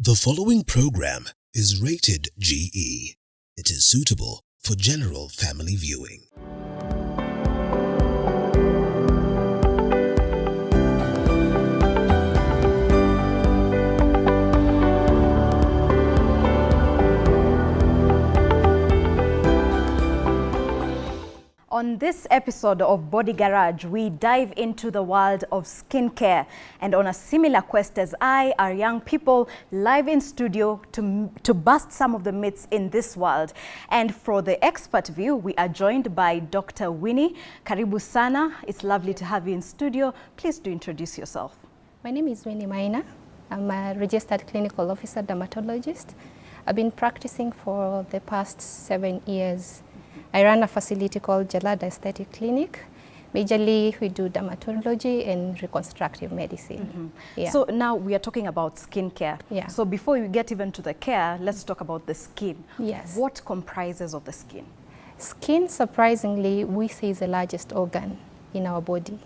The following program is rated GE. It is suitable for general family viewing. On this episode of BodyGarage, we dive into the world of skincare. And on a similar quest as I, our young people live in studio to bust some of the myths in this world. And for the expert view, we are joined by Dr. Winnie. Karibu sana. It's lovely to have you in studio. Please do introduce yourself. My name is Winnie Maina. I'm a registered clinical officer dermatologist. I've been practicing for the past 7 years. I run a facility called Jalada Aesthetic Clinic. Majorly, we do dermatology and reconstructive medicine. Yeah. So now we are talking about skincare. Yeah. So before we get even to the care, let's talk about the skin. Yes. What comprises of the skin? Skin, surprisingly, we say is the largest organ in our body.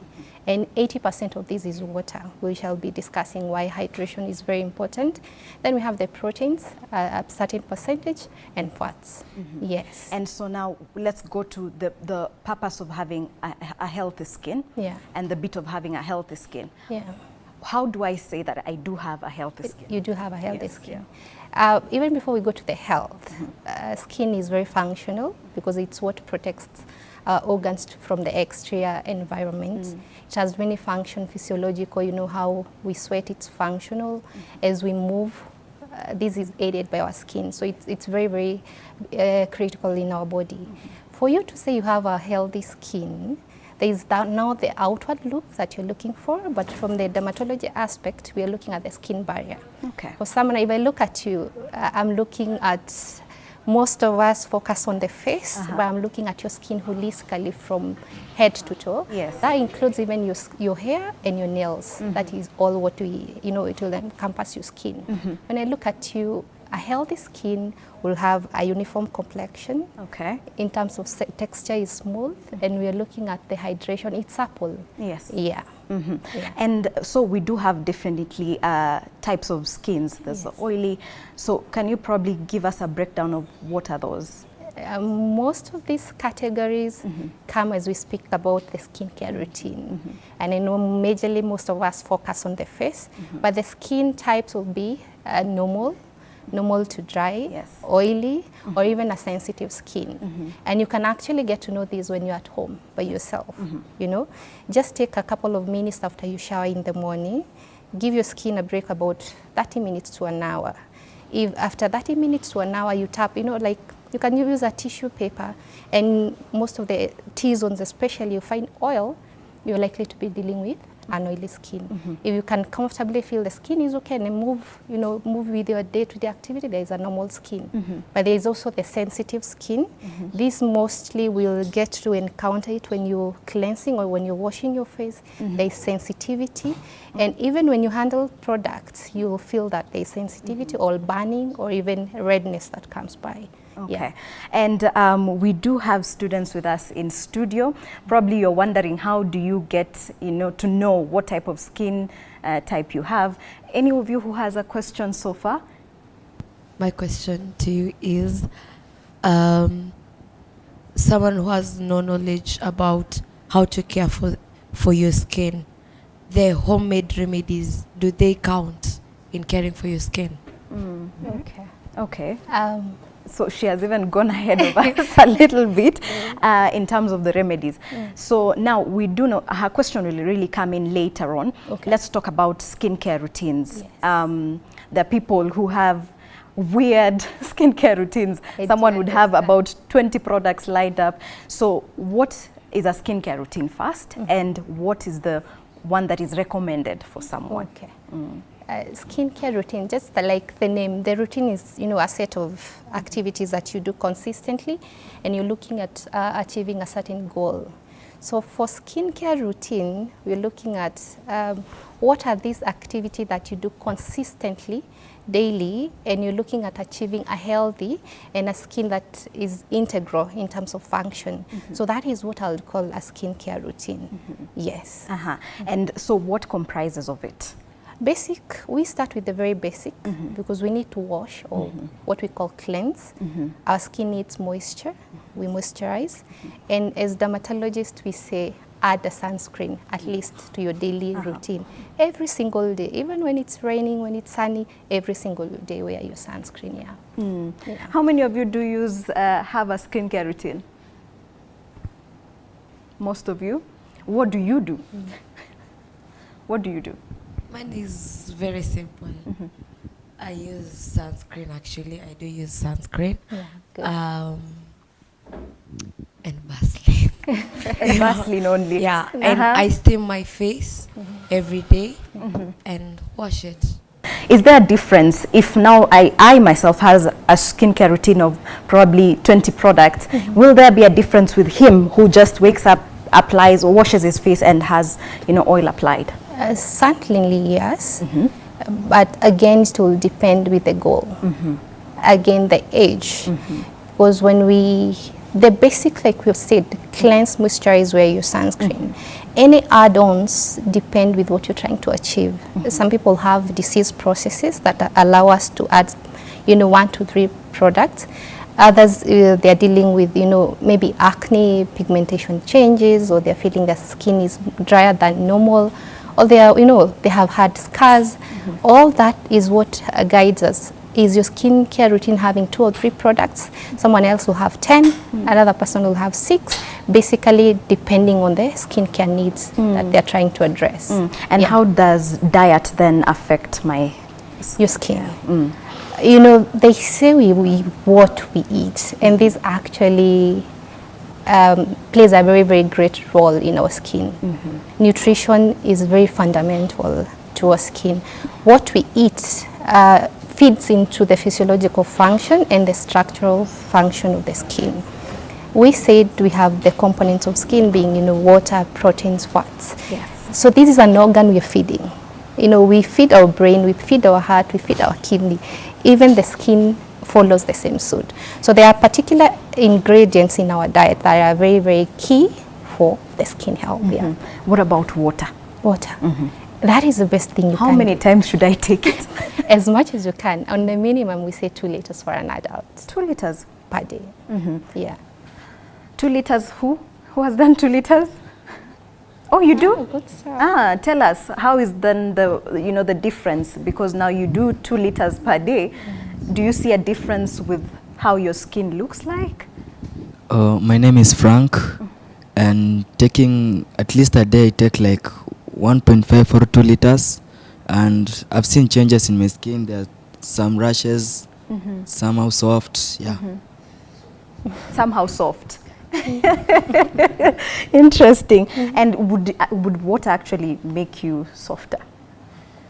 And 80% of this is water. We shall be discussing why hydration is very important. Then we have the proteins, a certain percentage, and fats. Yes. And so now let's go to the purpose of having a healthy skin. Yeah. And the bit of having a healthy skin. Yeah. How do I say that I do have a healthy skin? You do have a healthy Yes, skin. Even before we go to the health, skin is very functional because it's what protects organs from the exterior environment. It has many functions, physiological, you know how we sweat, it's functional. As we move, this is aided by our skin. So it's very, very critical in our body. For you to say you have a healthy skin, there is now the outward look that you're looking for, but from the dermatology aspect, we are looking at the skin barrier. Okay. For someone, if I look at you, I'm looking at, most of us focus on the face, but I'm looking at your skin holistically from head to toe. Yes. That includes even your hair and your nails. That is all what we, it will encompass your skin. When I look at you, a healthy skin will have a uniform complexion. Okay. In terms of texture is smooth, and we are looking at the hydration, it's supple. Yes. Yeah. Yeah. And so we do have definitely types of skins. There's the oily. So can you probably give us a breakdown of what are those? Most of these categories come as we speak about the skincare routine. And I know majorly most of us focus on the face, but the skin types will be normal to dry, oily, or even a sensitive skin. And you can actually get to know this when you're at home by yourself. Just take a couple of minutes after you shower in the morning, give your skin a break about 30 minutes to an hour. If after 30 minutes to an hour you tap, like you can use a tissue paper, and most of the T-zones especially, you find oil, you're likely to be dealing with an oily skin. If you can comfortably feel the skin is okay and move with your day-to-day activity, there is a normal skin. But there is also the sensitive skin. This mostly will get to encounter it when you're cleansing or when you're washing your face. There is sensitivity. And even when you handle products, you will feel that there is sensitivity or burning or even redness that comes by. Okay. Yeah. And we do have students with us in studio. Probably you're wondering, how do you get to know what type of skin type you have? Any of you who has a question so far? My question to you is, someone who has no knowledge about how to care for your skin, the homemade remedies, do they count in caring for your skin? Okay. So she has even gone ahead of us a little bit in terms of the remedies. So now we do know, her question will really come in later on. Okay. Let's talk about skincare routines. Yes. There are people who have weird skincare routines. Someone would have about 20 products lined up. So what is a skincare routine first, and what is the one that is recommended for someone? Okay. Skincare routine, just like the name, the routine is a set of activities that you do consistently, and you're looking at achieving a certain goal. So for skincare routine, we're looking at what are these activities that you do consistently, daily, and you're looking at achieving a healthy and a skin that is integral in terms of function. So that is what I would call a skincare routine. Yes. And so what comprises of it? We start with the very basic because we need to wash or what we call cleanse. Our skin needs moisture, we moisturize. And as dermatologists, we say add a sunscreen at least to your daily routine. Every single day, even when it's raining, when it's sunny, every single day wear your sunscreen, yeah. How many of you do have a skincare routine? Most of you. What do you do? What do you do? Mine is very simple. I use sunscreen, actually. I do use sunscreen. Yeah, good. And Vaseline. And Vaseline only. Yeah, and I steam my face every day and wash it. Is there a difference if now I myself has a skincare routine of probably 20 products? Will there be a difference with him who just wakes up, applies or washes his face and has, oil applied? Certainly, yes. But again, it will depend with the goal. Again, the age. Because the basic, like we've said, cleanse, moisturize, wear your sunscreen. Any add-ons depend with what you're trying to achieve. Some people have disease processes that allow us to add, 1 to 3 products. Others, they're dealing with, maybe acne, pigmentation changes, or they're feeling their skin is drier than normal, or they are, they have had scars. All that is what guides us. Is your skincare routine having 2 or 3 products? Someone else will have 10, another person will have 6, basically depending on the skincare needs that they're trying to address. And how does diet then affect your skin? They say what we eat, and this actually plays a very, very great role in our skin. Nutrition is very fundamental to our skin. What we eat feeds into the physiological function and the structural function of the skin. We said we have the components of skin being, water, proteins, fats. Yes. So this is an organ we're feeding. We feed our brain, we feed our heart, we feed our kidney. Even the skin follows the same suit. So there are particular ingredients in our diet that are very, very key for the skin health. What about water? Water. That is the best thing you can. How many times should I take it? As much as you can. On the minimum, we say 2 liters for an adult. 2 liters per day. Yeah. 2 liters. Who has done 2 liters? Oh, you do? Good stuff. Tell us, how is then the difference? Because now you do 2 liters per day. Do you see a difference with how your skin looks like? My name is Frank, and taking at least a day, I take like 1.5 or 2 liters, and I've seen changes in my skin. There are some rashes, somehow soft, Somehow soft. Interesting. And would water actually make you softer?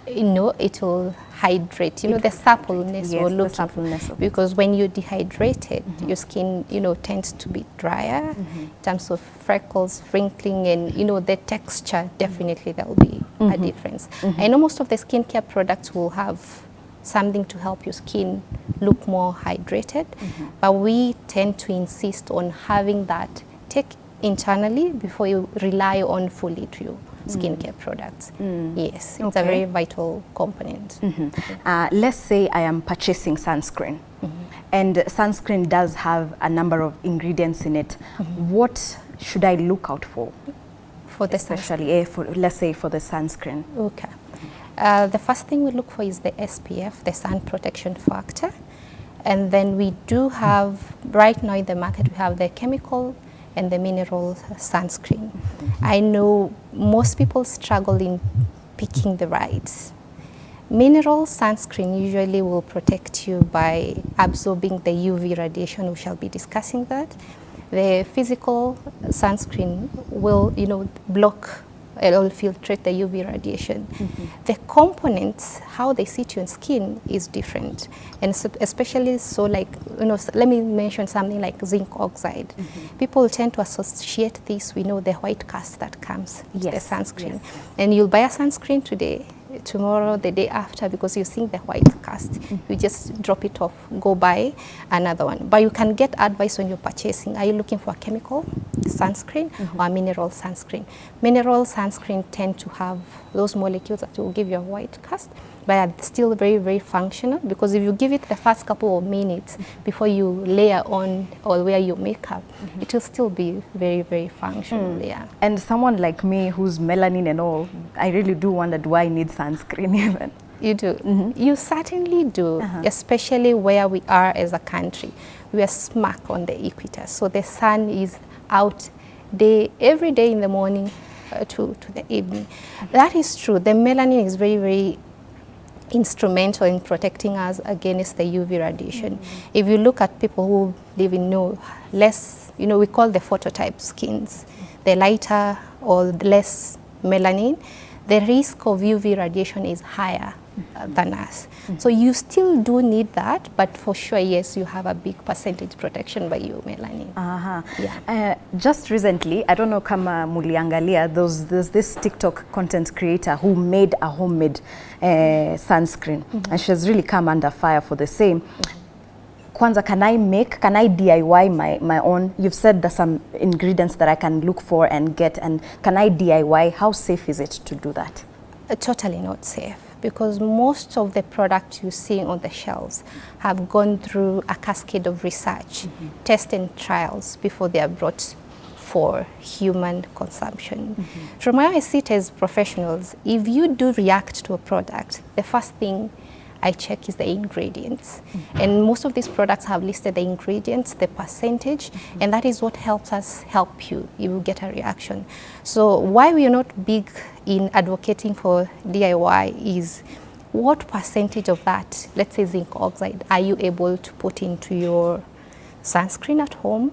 It will hydrate. The suppleness will look. The suppleness of because when you're dehydrated, your skin, tends to be drier in terms of freckles, wrinkling, and the texture. Definitely, there will be a difference. I know most of the skincare products will have something to help your skin look more hydrated, but we tend to insist on having that take internally before you rely on fully to your skincare products. Yes, it's a very vital component. Let's say I am purchasing sunscreen, and sunscreen does have a number of ingredients in it. What should I look out for? For the especially, let's say for the sunscreen. Okay. The first thing we look for is the SPF, the sun protection factor. And then we do have, right now in the market, we have the chemical and the mineral sunscreen. I know most people struggle in picking the right. Mineral sunscreen usually will protect you by absorbing the UV radiation. We shall be discussing that. The physical sunscreen will, block, it will filtrate the UV radiation. The components, how they sit on skin is different. And so, especially so like, let me mention something like zinc oxide. People tend to associate this with, the white cast that comes with the sunscreen. And you'll buy a sunscreen today, tomorrow, the day after, because you're seeing the white cast. You just drop it off, go buy another one. But you can get advice when you're purchasing. Are you looking for a chemical sunscreen or a mineral sunscreen? Mineral sunscreen tend to have those molecules that will give you a white cast, but are still very, very functional, because if you give it the first couple of minutes before you layer on or wear your makeup, it will still be very, very functional. Yeah. And someone like me who's melanin and all, I really do wonder, do I need sunscreen even? You do. You certainly do, especially where we are as a country. We are smack on the equator, so the sun is out every day in the morning to the evening. That is true. The melanin is very, very instrumental in protecting us against the UV radiation. If you look at people who live in less, we call the phototype skins, the lighter or the less melanin, the risk of UV radiation is higher than us. So you still do need that, but for sure, yes, you have a big percentage protection by your melanin. Yeah. Just recently, I don't know kama muliangalia, there's this TikTok content creator who made a homemade sunscreen, and she has really come under fire for the same. Kwanza, can I DIY my own? You've said there's some ingredients that I can look for and get, and can I DIY? How safe is it to do that? Totally not safe, because most of the products you see on the shelves have gone through a cascade of research, tests and trials before they are brought for human consumption. From where I sit as professionals, if you do react to a product, the first thing I check is the ingredients. And most of these products have listed the ingredients, the percentage, and that is what helps us help you. You will get a reaction. So why we are not big in advocating for DIY is what percentage of that, let's say zinc oxide, are you able to put into your sunscreen at home?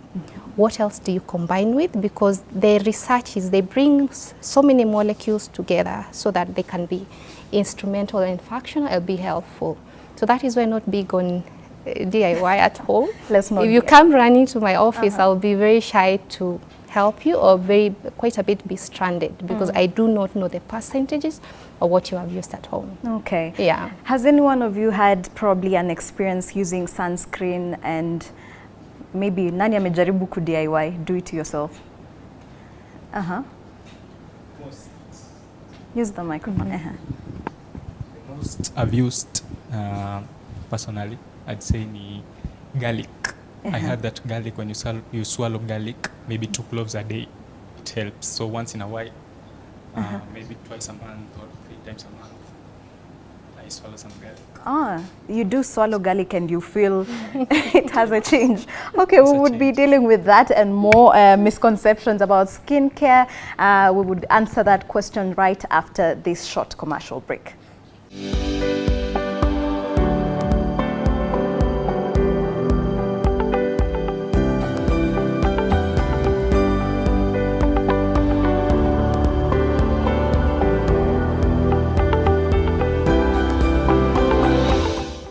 What else do you combine with? Because the research is they bring so many molecules together so that they can be instrumental and functional and be helpful. So that is why I'm not big on DIY at home. If you come running to my office, I'll be very shy to help you, or quite a bit be stranded, because I do not know the percentages of what you have used at home. Okay. Yeah. Has any one of you had probably an experience using sunscreen and maybe nani amejaribu ku DIY, do it yourself? Use the microphone. The most I've used personally, I'd say ni garlic. I heard that garlic, when you swallow garlic, maybe 2 cloves a day, it helps. So once in a while, maybe twice a month or 3 times a month, I swallow some garlic. You do swallow garlic and you feel it has a change. Okay, we would be dealing with that and more misconceptions about skincare. We would answer that question right after this short commercial break.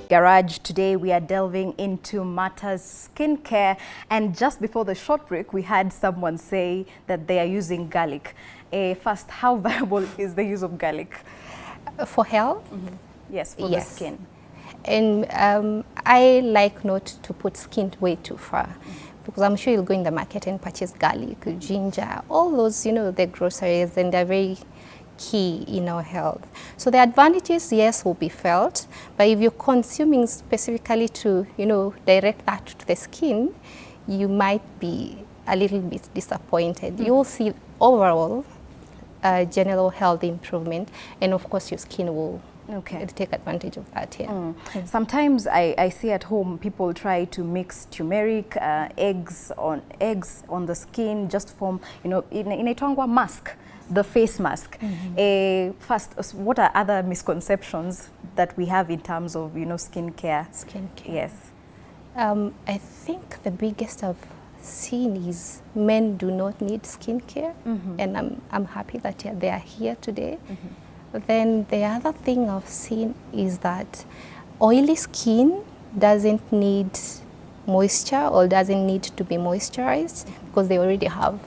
Garage. Today we are delving into matters skincare, and just before the short break we had someone say that they are using garlic. First, how viable is the use of garlic? For health? Yes, for the skin. And I like not to put skin way too far, because I'm sure you'll go in the market and purchase garlic, ginger, all those, the groceries, and they're very key in our health. So the advantages, yes, will be felt, but if you're consuming specifically to, direct that to the skin, you might be a little bit disappointed. You'll see overall general health improvement, and of course your skin will take advantage of that. Sometimes I see at home people try to mix turmeric, eggs on the skin, just form, inaitwangwa mask. The face mask. First, what are other misconceptions that we have in terms of, skincare? Yes. I think the biggest I've seen is men do not need skincare, and I'm happy that they are here today. Then the other thing I've seen is that oily skin doesn't need moisture or doesn't need to be moisturized, because they already have,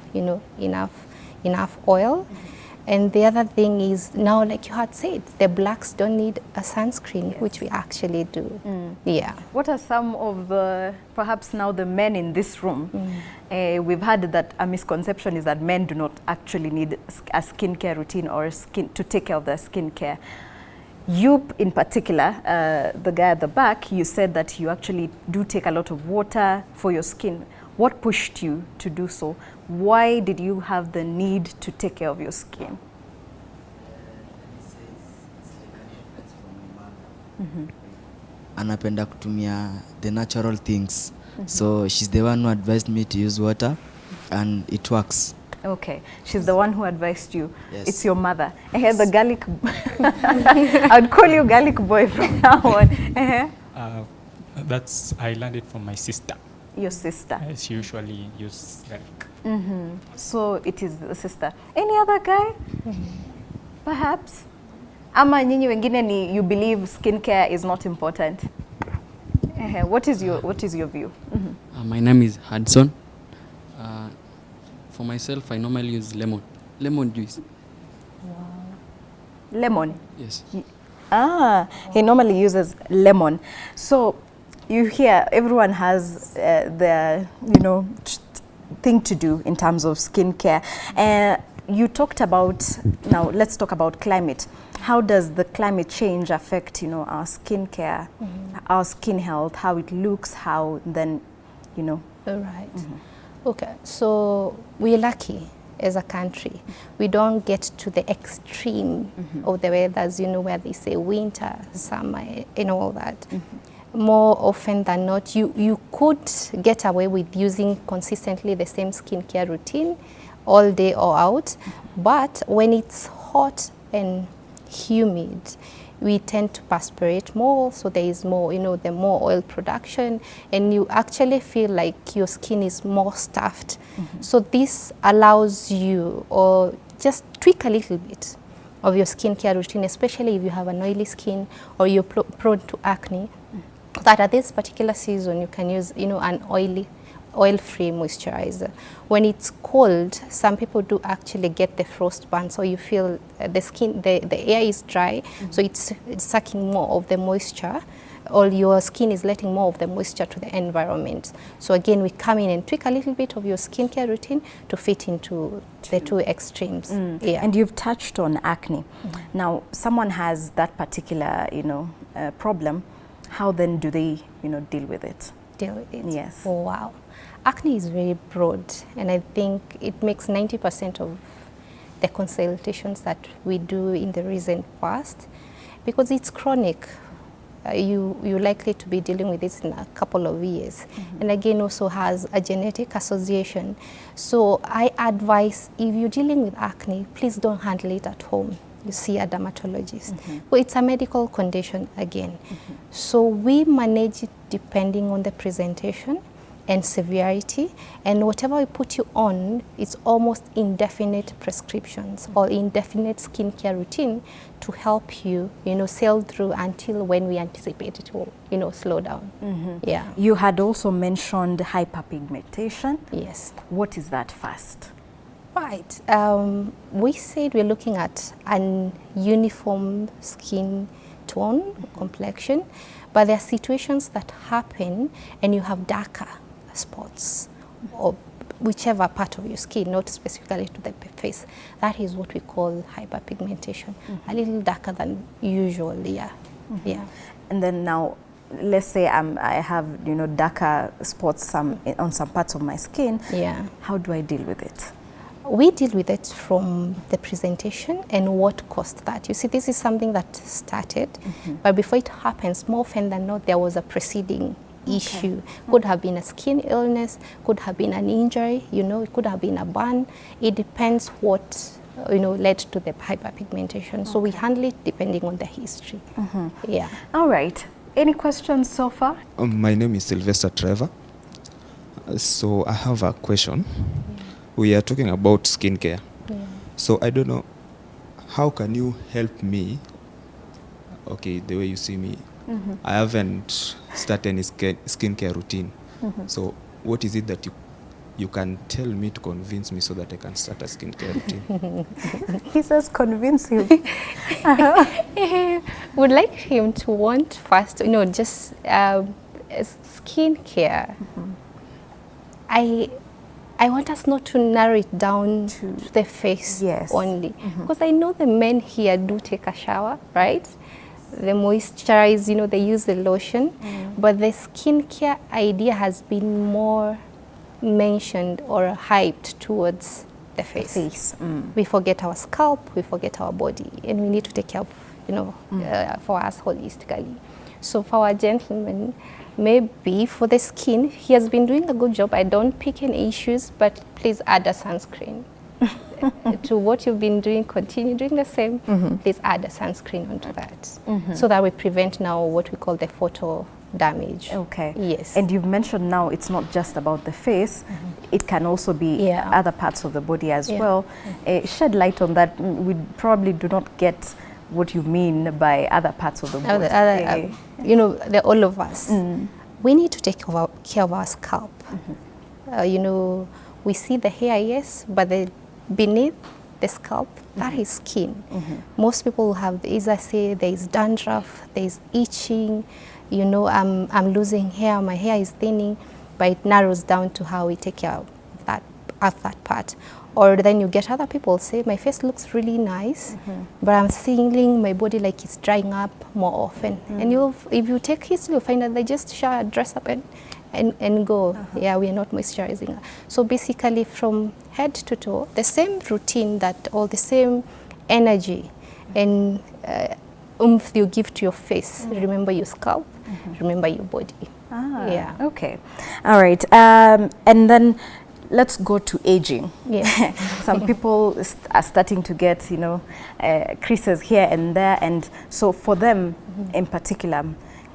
enough oil. And the other thing is now, like you had said, the blacks don't need a sunscreen, which we actually do. Yeah. What are some of the, perhaps now the men in this room, we've heard that a misconception is that men do not actually need a skincare routine or to take care of their skincare. You in particular, the guy at the back, you said that you actually do take a lot of water for your skin. What pushed you to do so? Why did you have the need to take care of your skin? Anapenda kutumia the natural things. So she's the one who advised me to use water, and it works. Okay, she's the one who advised you. Yes. It's your mother. The garlic. I'd call you garlic boy from now on. I learned it from my sister. Your sister. She usually uses garlic. So it is the sister. Any other guy? Perhaps? Ama nyinyi wengine ni you believe skincare is not important? What is your view? My name is Hudson. For myself, I normally use lemon juice. Lemon? Yes. He normally uses lemon. So you hear everyone has their, thing to do in terms of skincare. You talked about, now let's talk about climate. How does the climate change affect, our skincare, our skin health, how it looks, how then, All right. Okay, so we're lucky as a country. We don't get to the extreme of the weathers, where they say winter, summer, and all that. More often than not, you could get away with using consistently the same skincare routine all day or out, but when it's hot and humid, we tend to perspirate more, so there is more, the more oil production, and you actually feel like your skin is more stuffed. So this allows you, or just tweak a little bit of your skincare routine, especially if you have an oily skin or you're prone to acne, that at this particular season you can use, an oil-free moisturizer. When it's cold, some people do actually get the frostburn, so you feel the skin, the air is dry, so it's sucking more of the moisture, or your skin is letting more of the moisture to the environment. So again, we come in and tweak a little bit of your skincare routine to fit into the two extremes. Yeah. And you've touched on acne. Now, someone has that particular, problem. How then do they, deal with it? Deal with it? Yes. Oh, wow. Acne is very broad, and I think it makes 90% of the consultations that we do in the recent past, because it's chronic. You're likely to be dealing with this in a couple of years. And again, also has a genetic association. So I advise, if you're dealing with acne, please don't handle it at home. You see a dermatologist. Well, it's a medical condition again. So we manage it depending on the presentation and severity, and whatever we put you on, it's almost indefinite prescriptions or indefinite skincare routine to help you, sail through until when we anticipate it will, slow down. Yeah. You had also mentioned hyperpigmentation. Yes. What is that first? Right. We said we're looking at an uniform skin tone, complexion, but there are situations that happen and you have darker spots or whichever part of your skin, not specifically to the face. That is what we call hyperpigmentation, a little darker than usual. Yeah. And then now, let's say I have darker spots on some parts of my skin. Yeah. How do I deal with it? We deal with it from the presentation and what caused that. You see, this is something that started, but before it happens, more often than not, there was a preceding issue. Could have been a skin illness, could have been an injury, it could have been a burn. It depends what led to the hyperpigmentation. So we handle it depending on the history. Yeah. All right. Any questions so far? My name is Sylvester Trevor. So I have a question. We are talking about skincare. So I don't know, how can you help me? Okay, the way you see me, I haven't started any skincare routine. So what is it that you you can tell me to convince me so that I can start a skincare routine? He says convince him. Would like him to want first, just skincare. I want us not to narrow it down to the face only, because I know the men here do take a shower, right? They moisturize, they use the lotion, but the skincare idea has been more mentioned or hyped towards the face. We forget our scalp, we forget our body, and we need to take care of, for us holistically. So for our gentlemen, maybe for the skin, he has been doing a good job. I don't pick any issues, but please add a sunscreen. To what you've been doing, continue doing the same. Please add a sunscreen onto that, so that we prevent now what we call the photo damage. Okay. Yes. And you've mentioned now it's not just about the face, it can also be other parts of the body as well. Shed light on that. We probably do not get what you mean by other parts of the body. All of us. We need to take care of our scalp. We see the hair, yes, but beneath the scalp, that is skin. Most people have, as I say, there is dandruff, there is itching, I'm losing hair, my hair is thinning, but it narrows down to how we take care of that part. Or then you get other people say, my face looks really nice, but I'm feeling my body like it's drying up more often. And if you take history, you'll find that they just shower, dress up and go. Yeah, we are not moisturizing. So basically from head to toe, the same routine, that all the same energy and oomph you give to your face. Remember your scalp, remember your body. Yeah. Okay. All right. And then let's go to aging. Yeah. Some people are starting to get, creases here and there. And so for them in particular,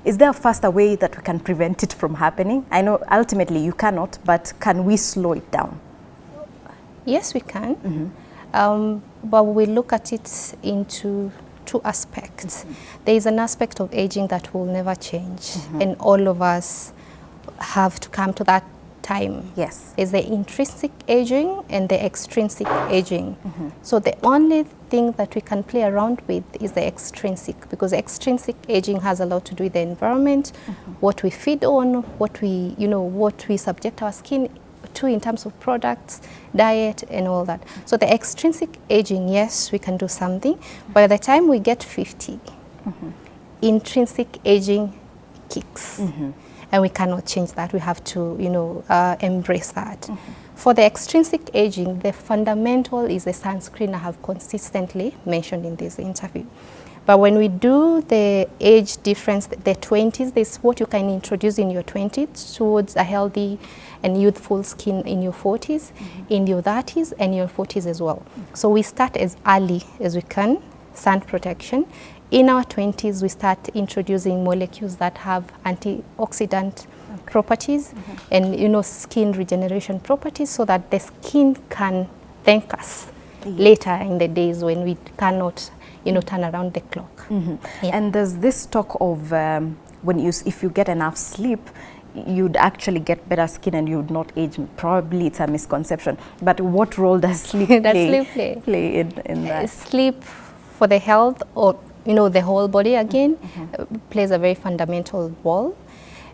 is there a faster way that we can prevent it from happening? I know ultimately you cannot, but can we slow it down? Yes, we can. But we look at it into two aspects. There is an aspect of aging that will never change, and all of us have to come to that time. Yes. Is the intrinsic aging and the extrinsic aging. So the only thing that we can play around with is the extrinsic, because extrinsic aging has a lot to do with the environment, what we feed on, what we subject our skin to in terms of products, diet, and all that. So the extrinsic aging, yes, we can do something. By the time we get 50, intrinsic aging kicks. And we cannot change that. We have to, embrace that. For the extrinsic aging, the fundamental is the sunscreen I have consistently mentioned in this interview. But when we do the age difference, the 20s, this is what you can introduce in your 20s towards a healthy and youthful skin in your 40s, in your 30s, and your 40s as well. So we start as early as we can, sun protection. In our 20s, we start introducing molecules that have antioxidant properties and, skin regeneration properties, so that the skin can thank us later in the days when we cannot, turn around the clock. And there's this talk of if you get enough sleep, you'd actually get better skin and you would not age. Probably it's a misconception. But what role does sleep play in that? Sleep for the health, or the whole body again, plays a very fundamental role,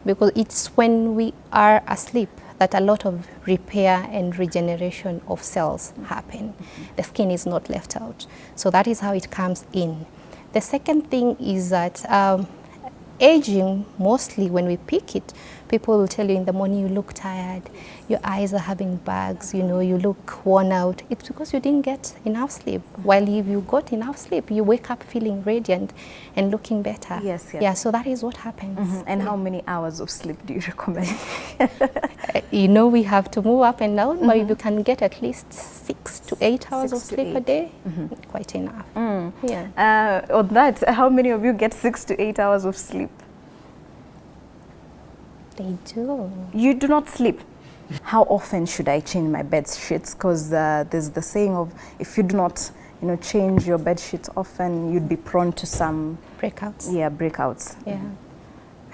because it's when we are asleep that a lot of repair and regeneration of cells happen. The skin is not left out. So that is how it comes in. The second thing is that aging, mostly when we pick it, people will tell you in the morning you look tired, your eyes are having bags, you look worn out. It's because you didn't get enough sleep. While if you got enough sleep, you wake up feeling radiant and looking better. Yes. Yeah, so that is what happens. And how many hours of sleep do you recommend? We have to move up and down, but if you can get at least 6 to 8 hours of sleep a day, quite enough. Yeah. On that, how many of you get 6 to 8 hours of sleep? They do. You do not sleep. How often should I change my bed sheets? Because there's the saying of, if you do not, change your bed sheets often, you'd be prone to some breakouts. Yeah, breakouts. Yeah.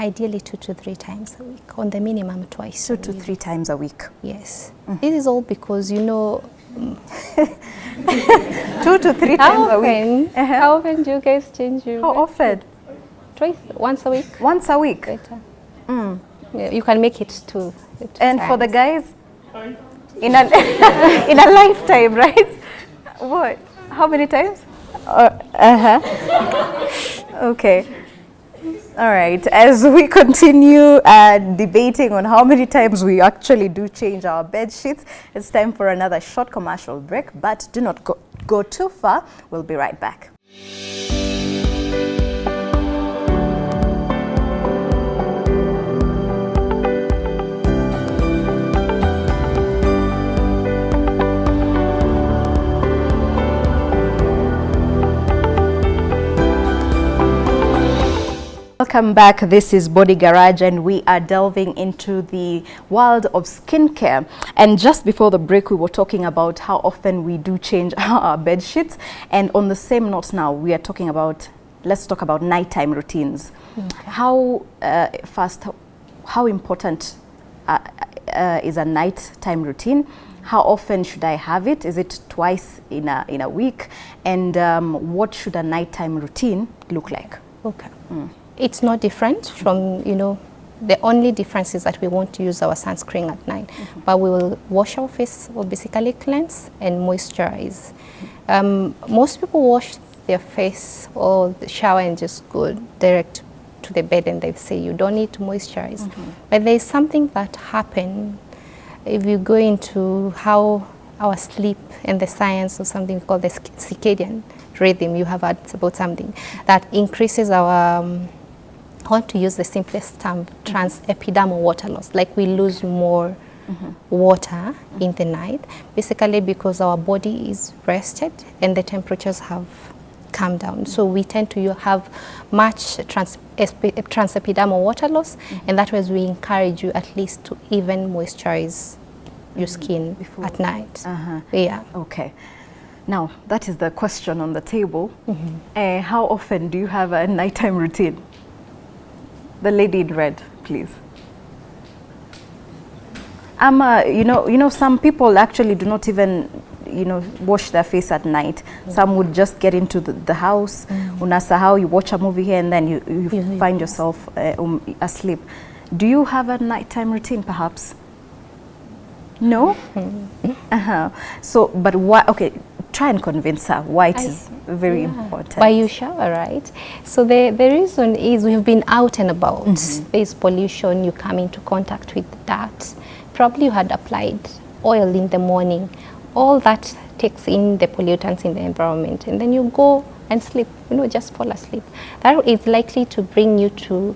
Ideally 2 to 3 times a week, on the minimum twice. 2 to 3 times a week. Yes. This is all because, you know, 2 to 3 times a week. How often do you guys change your How often? Twice, once a week. Once a week. Better. Yeah, you can make it two And times. for the guys, in a in a lifetime, right? What? How many times? Okay. All right. As we continue debating on how many times we actually do change our bed sheets, it's time for another short commercial break. But do not go too far. We'll be right back. Welcome back. This is BodyGarage and we are delving into the world of skincare. And just before the break, we were talking about how often we do change our bed sheets. And on the same note now, we are talking about, let's talk about nighttime routines. Okay. How important is a nighttime routine? How often should I have it? Is it twice in a week? And what should a nighttime routine look like? Okay. It's not different from, you know, the only difference is that we won't use our sunscreen at night, but we will wash our face, or basically cleanse and moisturize. Most people wash their face or shower and just go direct to the bed and they say you don't need to moisturize. But there's something that happens if you go into how our sleep and the science of something called the circadian rhythm. You have heard about something that increases our I want to use the simplest term, transepidermal water loss, like we lose more water in the night, basically because our body is rested and the temperatures have come down. So we tend to have much transepidermal water loss, and that way we encourage you at least to even moisturize your skin before at night. Yeah. Okay. Now, that is the question on the table. How often do you have a nighttime routine? The lady in red, please. You know, some people actually do not even, you know, wash their face at night. Some would just get into the house. Unasahau, you watch a movie here and then you find yourself asleep. Do you have a nighttime routine, perhaps? No? So, but why? Okay, try and convince her why it is very important. Why you shower, right? So the reason is we've been out and about. There's pollution, you come into contact with dirt. Probably you had applied oil in the morning. All that takes in the pollutants in the environment. And then you go and sleep, you know, just fall asleep. That is likely to bring you to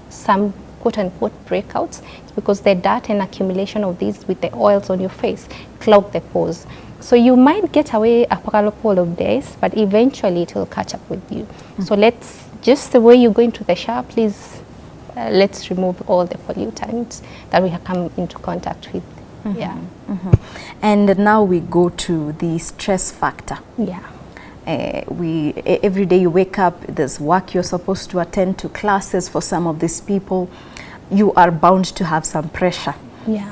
some quote-unquote breakouts, because the dirt and accumulation of these with the oils on your face clog the pores. So you might get away a couple of days, but eventually it will catch up with you. So let's, just the way you go into the shower, please, let's remove all the pollutants that we have come into contact with. And now we go to the stress factor. Every day you wake up, there's work you're supposed to attend to, classes for some of these people. You are bound to have some pressure.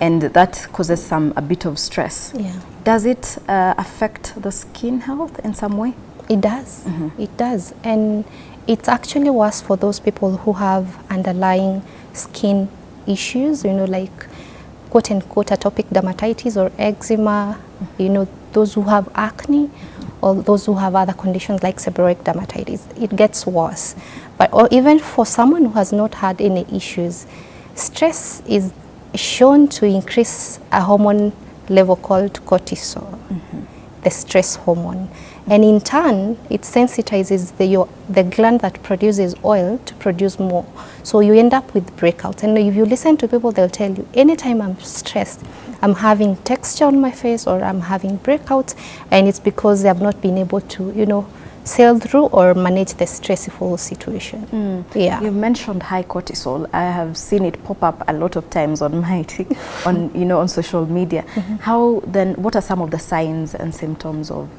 And that causes a bit of stress. Does it affect the skin health in some way? It does. It does. And it's actually worse for those people who have underlying skin issues, you know, like quote-unquote atopic dermatitis or eczema, you know, those who have acne, or those who have other conditions like seborrheic dermatitis. It gets worse. But or even for someone who has not had any issues, stress is shown to increase a hormone level called cortisol, the stress hormone. And in turn, it sensitizes the gland that produces oil to produce more. So you end up with breakouts. And if you listen to people, they'll tell you, anytime I'm stressed, I'm having texture on my face or I'm having breakouts, and it's because they have not been able to, you know, sail through or manage the stressful situation. You've mentioned high cortisol. I have seen it pop up a lot of times on my on social media. How then? What are some of the signs and symptoms of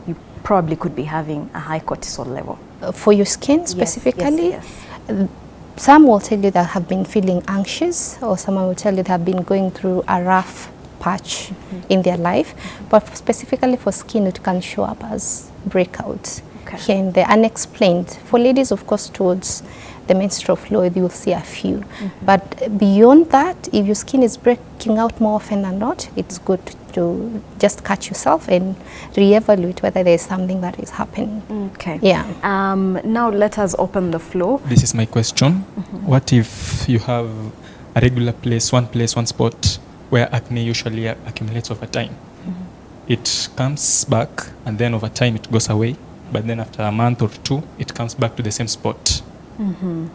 you probably could be having a high cortisol level? For your skin specifically? Yes. some will tell you they have been feeling anxious, or someone will tell you they have been going through a rough patch in their life. But specifically for skin, it can show up as breakouts here and there, unexplained. For ladies, of course, towards the menstrual flow, you will see a few. But beyond that, if your skin is breaking out more often than not, it's good to just catch yourself and reevaluate whether there is something that is happening. Okay. Yeah. Now let us open the floor. This is my question. What if you have a regular place, one spot where acne usually accumulates over time? It comes back and then over time it goes away, but then after a month or two, it comes back to the same spot.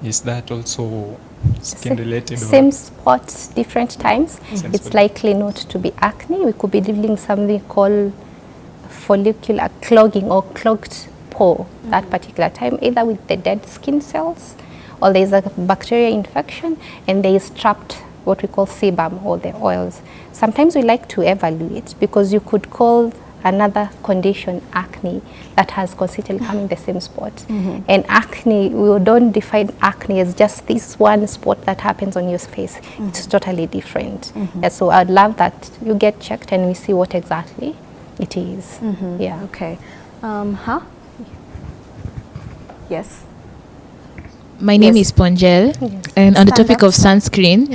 Is that also skin related? Same spots, different times. It's likely not to be acne. We could be dealing with something called follicular clogging or clogged pore that particular time, either with the dead skin cells, or there is a bacterial infection and there is trapped what we call sebum or the oils. Sometimes we like to evaluate because you could call another condition acne that has consistently come in the same spot. And acne, we don't define acne as just this one spot that happens on your face. It's totally different. Yeah, so I'd love that you get checked and we see what exactly it is. Yeah. Okay. Yes. My name is Ponjel, and on the topic of sunscreen,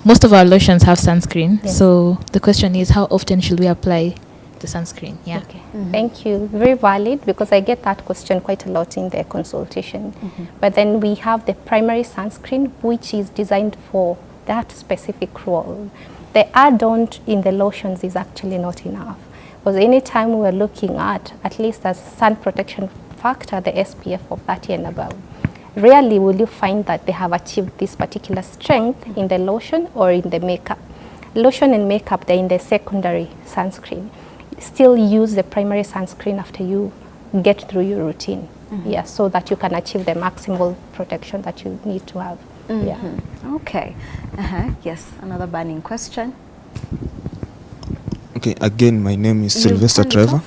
most of our lotions have sunscreen. So the question is, how often should we apply the sunscreen? Yeah. Okay. Thank you. Very valid, because I get that question quite a lot in the consultation. But then we have the primary sunscreen, which is designed for that specific role. The add-on in the lotions is actually not enough, because anytime we're looking at least a sun protection factor, the SPF of 30 and above, rarely will you find that they have achieved this particular strength in the lotion or in the makeup. Lotion and makeup, they're in the secondary sunscreen. Still use the primary sunscreen after you get through your routine. Yeah, so that you can achieve the maximal protection that you need to have. Yeah. Okay. Yes, another burning question. Okay, again, my name is Sylvester Trevor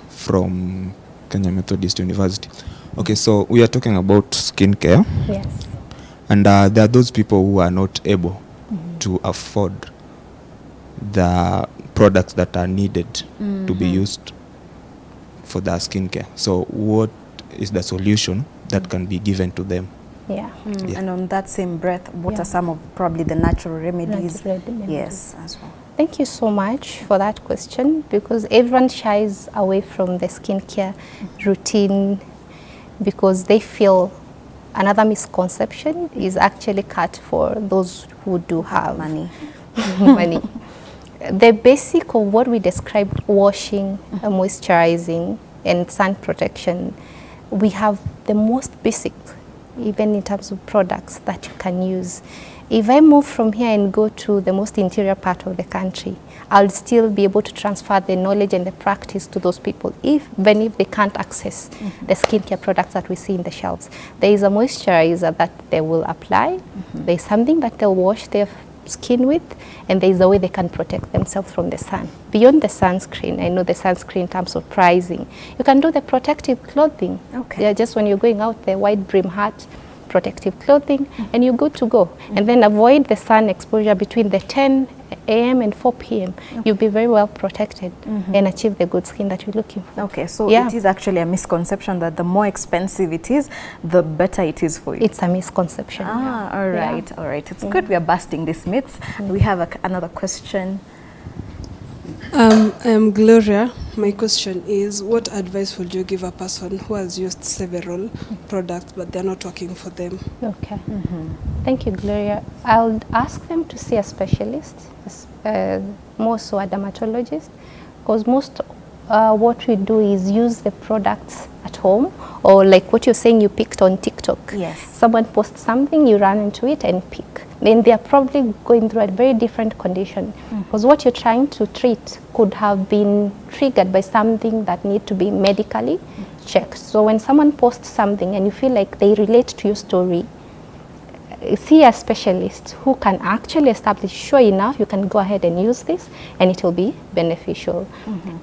from Kenya Methodist University. Okay, so we are talking about skincare. Yes. And there are those people who are not able to afford the products that are needed to be used for their skincare. So what is the solution that can be given to them? Yeah. And on that same breath, what are some of probably the natural remedies? Yes, as well. Thank you so much for that question, because everyone shies away from the skincare routine because they feel another misconception is actually cut for those who do have money. The basic of what we described, washing, moisturizing, and sun protection, we have the most basic, even in terms of products that you can use. If I move from here and go to the most interior part of the country, I'll still be able to transfer the knowledge and the practice to those people, even if they can't access the skincare products that we see in the shelves. There is a moisturizer that they will apply, there's something that they'll wash their skin with, and there is a way they can protect themselves from the sun. Beyond the sunscreen, I know the sunscreen in terms of pricing, you can do the protective clothing. Yeah, just when you're going out, the wide brim hat, protective clothing, and you're good to go. And then avoid the sun exposure between the 10 a.m. and 4 p.m. You'll be very well protected and achieve the good skin that you're looking for. Okay, so it is actually a misconception that the more expensive it is, the better it is for you. It's a misconception. All right, all right. It's good we are busting these myths. We have another question. I'm Gloria. My question is, what advice would you give a person who has used several products but they're not working for them? Okay. Thank you, Gloria. I'll ask them to see a specialist, more so a dermatologist, because most what we do is use the products at home, or like what you're saying you picked on TikTok. Yes. Someone posts something, you run into it and pick. Then they are probably going through a very different condition, because what you're trying to treat could have been triggered by something that need to be medically checked. So when someone posts something and you feel like they relate to your story, see a specialist who can actually establish, sure enough, you can go ahead and use this and it will be beneficial.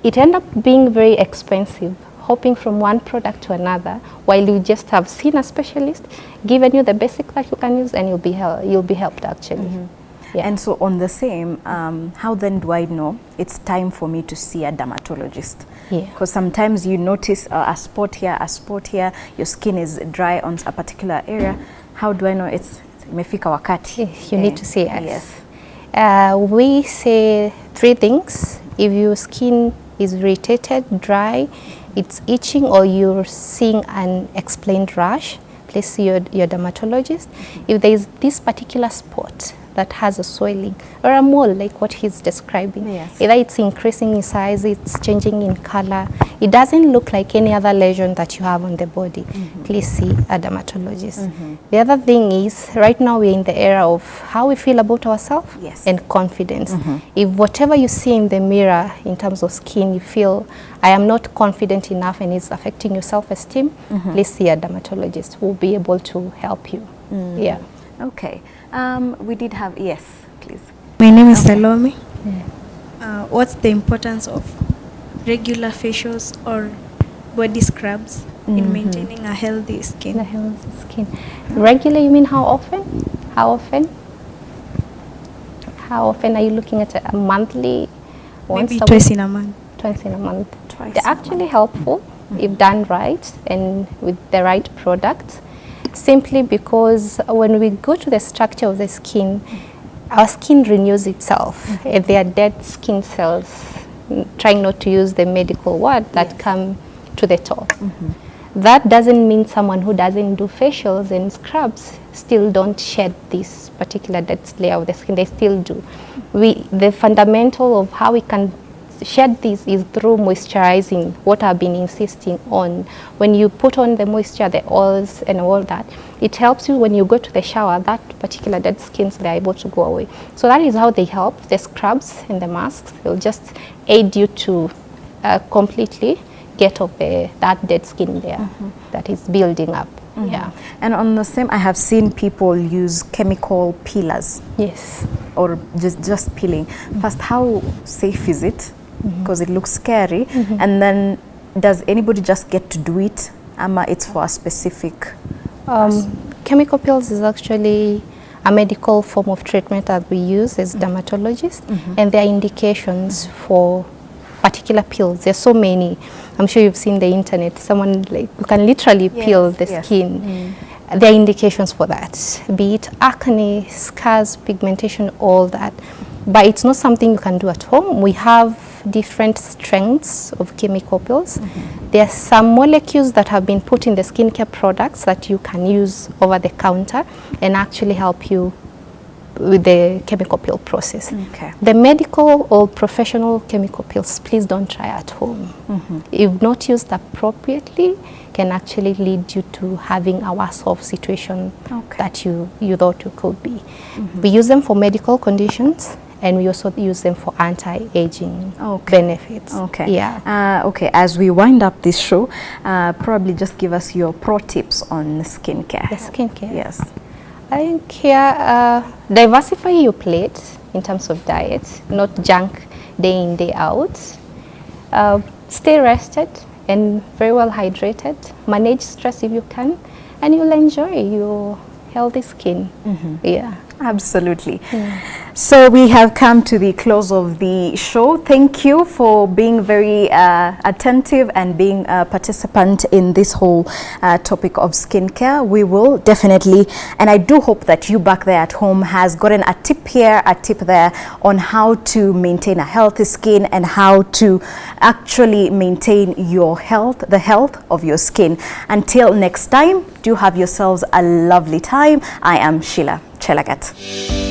It ends up being very expensive hopping from one product to another, while you just have seen a specialist, given you the basic that you can use, and you'll be helped actually. Yeah. And so on the same, how then do I know it's time for me to see a dermatologist? Because sometimes you notice a spot here, your skin is dry on a particular area. How do I know it's imefika wakati? You need to see us. We say 3 things. If your skin is irritated, dry, it's itching, or you're seeing an unexplained rash, please see your dermatologist. If there is this particular spot that has a swelling or a mole like what he's describing, either it's increasing in size, it's changing in color, it doesn't look like any other lesion that you have on the body, please see a dermatologist. The other thing is, right now we're in the era of how we feel about ourselves and confidence. If whatever you see in the mirror in terms of skin, you feel I am not confident enough and it's affecting your self-esteem, please see a dermatologist who will be able to help you. Yeah. Okay. We did have, yes, please. My name is Salome. What's the importance of regular facials or body scrubs in maintaining a healthy skin? A healthy skin. Regular, you mean how often? How often? How often are you looking at a monthly? Maybe twice in a month. Twice in a month. They're actually helpful if done right and with the right product. Simply because when we go to the structure of the skin, our skin renews itself. If they are dead skin cells, trying not to use the medical word, that come to the top. That doesn't mean someone who doesn't do facials and scrubs still don't shed this particular dead layer of the skin. They still do. The fundamental of how we can shed this is through moisturizing, what I've been insisting on. When you put on the moisture, the oils and all that, it helps you when you go to the shower, that particular dead skins, they're able to go away. So that is how they help. The scrubs and the masks will just aid you to completely get off that dead skin there that is building up. Yeah. And on the same, I have seen people use chemical peelers. Yes. Or just peeling. First, how safe is it? Because it looks scary. And then, does anybody just get to do it? It's for a specific chemical peels is actually a medical form of treatment that we use as dermatologists, and there are indications for particular peels. There's so many. I'm sure you've seen the internet. Someone you can literally peel the skin. There are indications for that, be it acne, scars, pigmentation, all that. But it's not something you can do at home. We have different strengths of chemical peels. There are some molecules that have been put in the skincare products that you can use over the counter and actually help you with the chemical peel process. The medical or professional chemical peels, please don't try at home. If not used appropriately, can actually lead you to having a worse off situation that you thought you could be. We use them for medical conditions, and we also use them for anti-aging benefits. Okay, as we wind up this show, probably just give us your pro tips on skincare. The skincare? Yes. I think here, diversify your plate in terms of diet, not junk day in, day out. Stay rested and very well hydrated. Manage stress if you can, and you'll enjoy your healthy skin. Yeah. Absolutely. So we have come to the close of the show. Thank you for being very attentive and being a participant in this whole topic of skincare. We will definitely, and I do hope that you back there at home has gotten a tip here, a tip there on how to maintain a healthy skin and how to actually maintain your health, the health of your skin. Until next time, do have yourselves a lovely time. I am Sheila Chelagat.